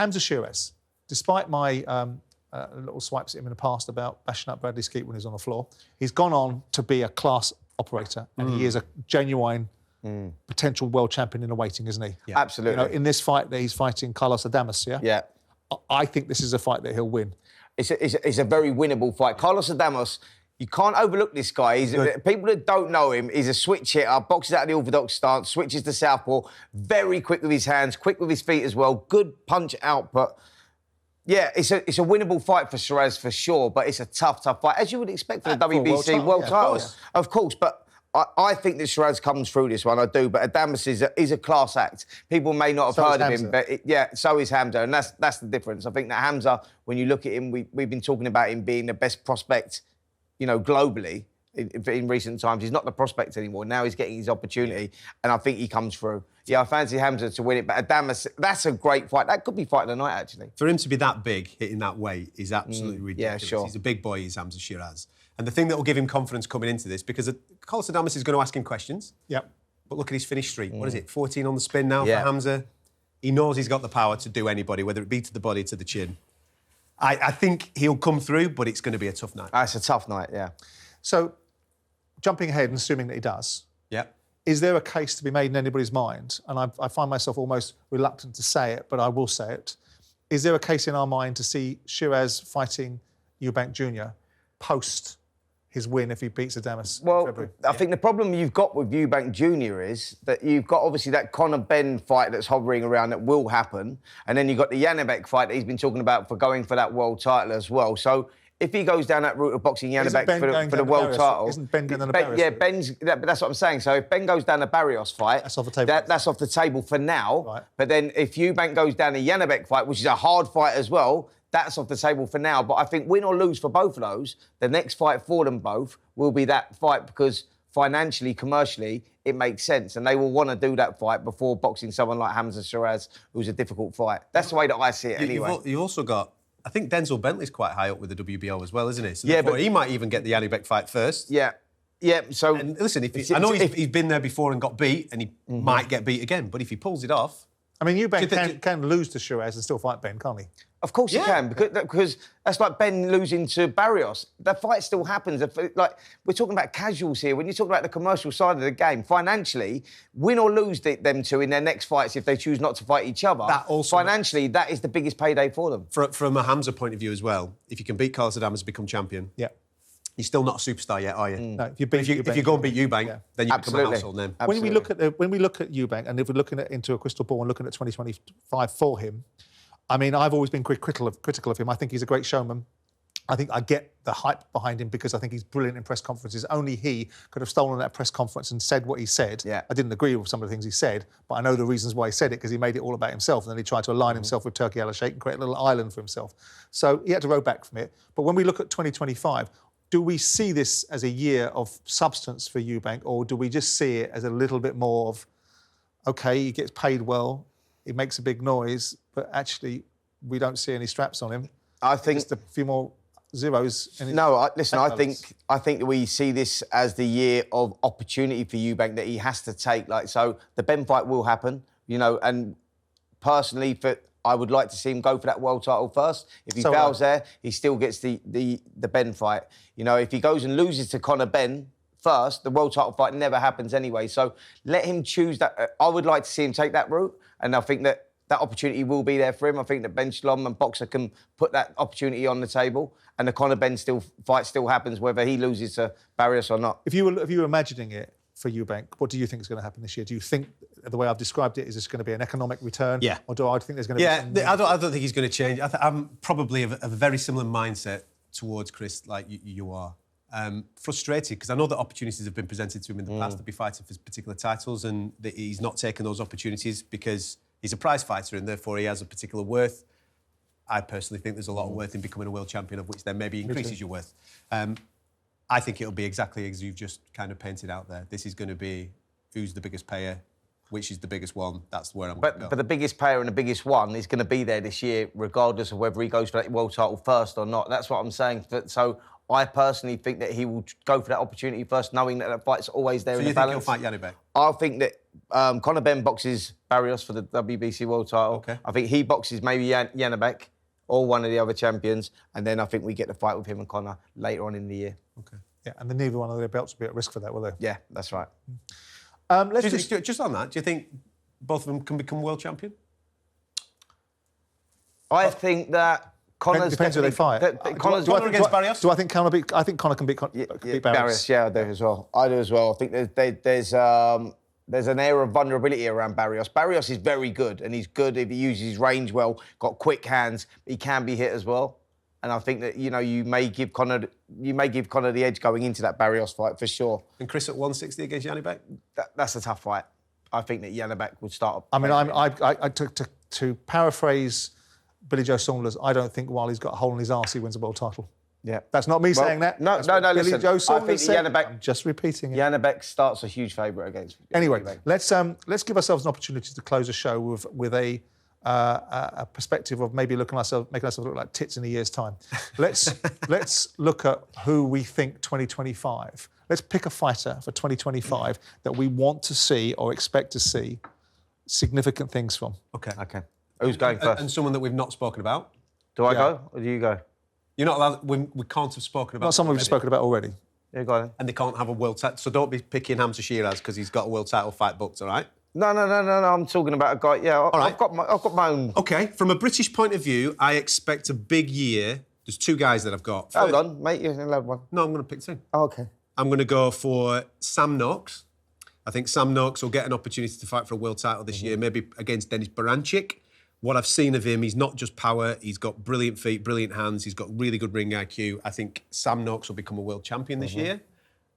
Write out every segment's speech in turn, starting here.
Hamza Shurz, despite my little swipes at him in the past about bashing up Bradley Skeet when he was on the floor, he's gone on to be a class operator, and he is a genuine potential world champion in the waiting, isn't he? Yeah. Absolutely. You know, in this fight that he's fighting Carlos Adames, yeah? Yeah. I think this is a fight that he'll win. It's a very winnable fight. Carlos Adames, you can't overlook this guy. People that don't know him, he's a switch hitter, boxes out of the orthodox stance, switches to southpaw, very quick with his hands, quick with his feet as well, good punch output. Yeah, it's a winnable fight for Shurz for sure, but it's a tough fight, as you would expect for the WBC world title. Of course, but I think that Shurz comes through this one, I do, but Adames is a class act. People may not have heard of him, but so is Hamza, and that's the difference. I think that Hamza, when you look at him, we've been talking about him being the best prospect, you know, globally in recent times. He's not the prospect anymore. Now he's getting his opportunity, and I think he comes through. Yeah, I fancy Hamza to win it, but Adames, that's a great fight. That could be fight of the night, actually. For him to be that big, hitting that weight, is absolutely ridiculous. Yeah, sure. He's a big boy, he's Hamza Shurz. And the thing that will give him confidence coming into this, because Carlos Adames is going to ask him questions. Yep. But look at his finish streak. What is it, 14 on the spin now for Hamza? He knows he's got the power to do anybody, whether it be to the body, to the chin. I think he'll come through, but it's going to be a tough night. It's a tough night, yeah. So, jumping ahead and assuming that he does, is there a case to be made in anybody's mind? And I find myself almost reluctant to say it, but I will say it. Is there a case in our mind to see Shurz fighting Eubank Jr. post his win if he beats Adames? Well, I think the problem you've got with Eubank Jr. is that you've got obviously that Conor Benn fight that's hovering around that will happen, and then you've got the Janibek fight that he's been talking about for going for that world title as well. So if he goes down that route of boxing Janibek for the world title... Isn't Benn going to Barrios? Yeah, Benn's... But that's what I'm saying. So if Benn goes down the Barrios fight... That's off the table. That's off the table for now. Right. But then if Eubank goes down the Janibek fight, which is a hard fight as well, that's off the table for now. But I think win or lose for both of those, the next fight for them both will be that fight because financially, commercially, it makes sense. And they will want to do that fight before boxing someone like Hamza Shurz, who's a difficult fight. That's the way that I see it anyway. You also got... I think Denzel Bentley's quite high up with the WBO as well, isn't he? So but he might even get the Janibek fight first. Yeah. So... And listen, I know he's been there before and got beat, and he might get beat again, but if he pulls it off... I mean, Eubank can lose to Shurz and still fight Benn, can't he? Of course he can, because that's like Benn losing to Barrios. The fight still happens. Like, we're talking about casuals here. When you're talking about the commercial side of the game, financially, win or lose them two in their next fights if they choose not to fight each other, financially, that is the biggest payday for them. From a Hamza point of view as well, if you can beat Carlos Adames and become champion, you're still not a superstar yet, are you? No, if you go and beat Eubank, then you become a household name. When we look at Eubank, and if we're looking into a crystal ball and looking at 2025 for him, I mean, I've always been critical of him. I think he's a great showman. I think I get the hype behind him because I think he's brilliant in press conferences. Only he could have stolen that press conference and said what he said. Yeah. I didn't agree with some of the things he said, but I know the reasons why he said it because he made it all about himself and then he tried to align himself with Turki Al-Sheikh and create a little island for himself. So he had to row back from it. But when we look at 2025, do we see this as a year of substance for Eubank, or do we just see it as a little bit more of, OK, he gets paid well, he makes a big noise, but actually we don't see any straps on him? I think... Just a few more zeros. Listen, I think that we see this as the year of opportunity for Eubank that he has to take. So the Benn fight will happen, you know, and personally, I would like to see him go for that world title first. If he fails there, he still gets the Benn fight. You know, if he goes and loses to Conor Benn first, the world title fight never happens anyway. So let him choose that. I would like to see him take that route, and I think that opportunity will be there for him. I think that Ben Shalom and Boxer can put that opportunity on the table, and the Conor Benn fight still happens whether he loses to Barrios or not. If you were imagining it for Eubank, what do you think is going to happen this year? Do you think the way I've described it is this going to be an economic return? Yeah. Or do I think there's going to be? I don't think he's going to change. I'm probably of a very similar mindset towards Chris, like you are. Frustrated because I know that opportunities have been presented to him in the past to be fighting for particular titles, and that he's not taken those opportunities because he's a prize fighter and therefore he has a particular worth. I personally think there's a lot of worth in becoming a world champion, of which then maybe increases your worth. I think it'll be exactly as you've just kind of painted out there. This is going to be who's the biggest payer, which is the biggest one. That's where I'm going to go. But the biggest payer and the biggest one is going to be there this year, regardless of whether he goes for that world title first or not. That's what I'm saying. So I personally think that he will go for that opportunity first, knowing that fight's always there in the balance. So you think he'll fight Janibek? I think that Conor Benn boxes Barrios for the WBC world title. Okay. I think he boxes maybe Janabek or one of the other champions, and then I think we get the fight with him and Conor later on in the year. Okay. Yeah, and then neither one of their belts will be at risk for that, will they? Yeah, that's right. Let's Just on that, do you think both of them can become world champion? I think that Conor's depends who they fight. Conor's Conor against Barrios? Do I think Conor beat? I think Conor can beat Barrios. Barrios. Yeah, I do as well. I think there's an air of vulnerability around Barrios. Barrios is very good, and he's good if he uses his range well. Got quick hands, but he can be hit as well. And I think that you may give Conor the edge going into that Barrios fight for sure. And Chris at 160 against Janibek? That's a tough fight. I think that Janibek would start. I mean, to paraphrase Billy Joe Saunders, I don't think while he's got a hole in his arse, he wins a world title. Yeah. That's not me saying that. No, Billy listen. Joe Saunders I think said. I'm just repeating it. Janibek starts a huge favourite against. Anyway, Janibek. let's give ourselves an opportunity to close the show with a perspective of maybe making ourselves look like tits in a year's time. Let's look at who we think 2025. Let's pick a fighter for 2025 that we want to see or expect to see significant things from. Okay. Who's going first? And someone that we've not spoken about. Do I go or do you go? You're not allowed. We can't have spoken about. Not someone we've just spoken about already. Yeah, go on. And they can't have a world title. So don't be picking Hamza Shurz because he's got a world title fight booked. All right. No. I'm talking about a guy. Yeah, right. I've got my own. Okay. From a British point of view, I expect a big year. There's two guys that I've got. Hold on, mate. You're allowed one. No, I'm going to pick two. Oh, okay. I'm going to go for Sam Noakes. I think Sam Noakes will get an opportunity to fight for a world title this year, maybe against Denis Baranchyk. What I've seen of him, he's not just power, he's got brilliant feet, brilliant hands, he's got really good ring IQ. I think Sam Noakes will become a world champion this year.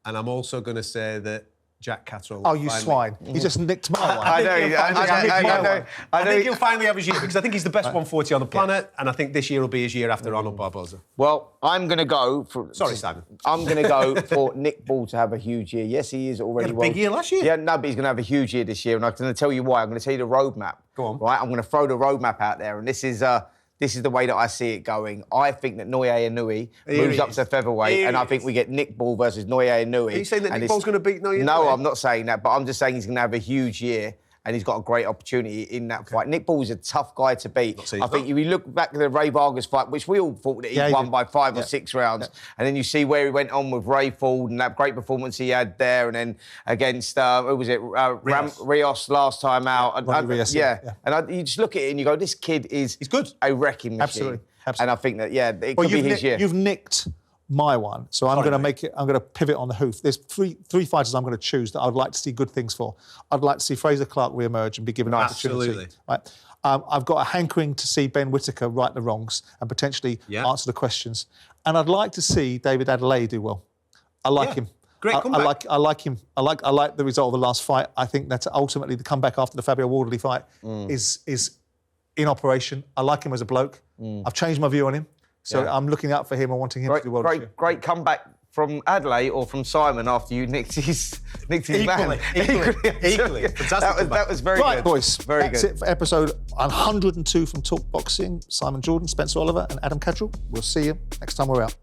And I'm also going to say that Jack Catterall... Oh, you swine. You just nicked my one. I think he'll finally have his year because I think he's the best 140 on the planet and I think this year will be his year after Arnold Barboza. Well, I'm going to go for... Sorry, Simon. I'm going to go for Nick Ball to have a huge year. Yes, he is already... He had a big year last year. Yeah, no, but he's going to have a huge year this year and I'm going to tell you why. I'm going to tell you the roadmap. Go on. Right, I'm going to throw the roadmap out there and this is the way that I see it going. I think that Noye Inoue moves up to featherweight and I think we get Nick Ball versus Noye Inoue. Are you saying that Nick Ball's going to beat Noye Inoue? No, I'm not saying that, but I'm just saying he's going to have a huge year and he's got a great opportunity in that fight. Nick Ball is a tough guy to beat. I think if you look back at the Ray Vargas fight, which we all thought that he won by 5 or 6 rounds, and then you see where he went on with Ray Ford and that great performance he had there, and then against, who was it, Rios last time out. Rios, And you just look at it and you go, this kid is he's good. A wrecking machine. Absolutely. And I think that, it could be his year. You've nicked my one, so I'm going to pivot on the hoof. There's three fighters I'm going to choose that I'd like to see good things for. I'd like to see Fraser Clark re-emerge and be given an opportunity. Absolutely. Right? I've got a hankering to see Ben Whittaker right the wrongs and potentially answer the questions. And I'd like to see David Adelaide do well. I like him. Great comeback. I like him. I like the result of the last fight. I think that ultimately the comeback after the Fabio Wardley fight is in operation. I like him as a bloke. I've changed my view on him. So I'm looking out for him and wanting him to do well. Great comeback from Adelaide or from Simon after you nicked his man. Equally. Fantastic. That was very right, good. Boys. Very That's good. it for episode 102 from Talk Boxing. Simon Jordan, Spencer Oliver and Adam Catterall. We'll see you next time we're out.